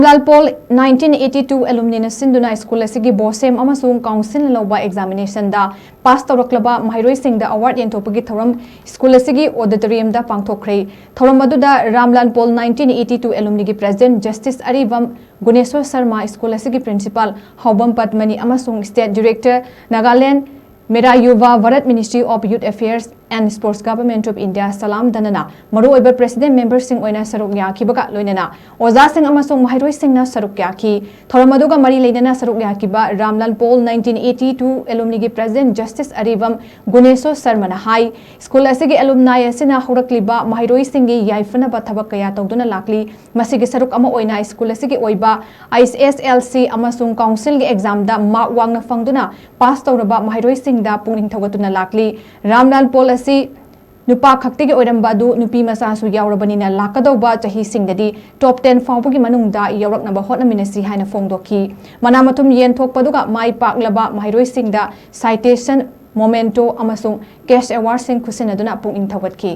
Lalpol 1982 alumni SINDUNA school asigi BOSEM AMASUNG council LOUBA examinationdda pass Touraklaba Maheiroising award Yenthokpagi Thouram school asigi Auditoriumda Pangthokkhre Thouram aduda Lalpol 1982 alumni gi president Justice Aribam Guneswar Sharma school asigi principal Haubam Padmani AMASUNG state director Nagaland Mera Yuva Bharat Ministry of Youth Affairs and Sports Government of India Salam Danana Maru Oiba President Member Sing Oina Saruk Yaki Baga Loinana Oza Sing Amasung Maheiroising na Saruk Yaki Thoramaduga Mari Leidana Saruk Yakiba Lalpol 1982 alumni gi President Justice Aribam Guneswar Sharma Hai School asigi alumni asina Touraklaba Maheiroising gi Yaifana Bathabak Kaya Tawduna Lakli Masigi Saruk Ama Oina School asigi Oiba ISSLC Amasung Council gi exam da mark wangna fangduna pass Touraba Maheiroising da pungning thawatuna lakli Lalpol asi nupa khakti gi oirambadu nupi masa su yaurabanina lakadauba chahi singdadi top 10 fawbugi manungda yauraknaba hotnaminasi haina fongdoki manamatum yenthokpaduga mai paklaba Maheiroising da citation momento amasung cash award sing khusinaduna pungning thawatki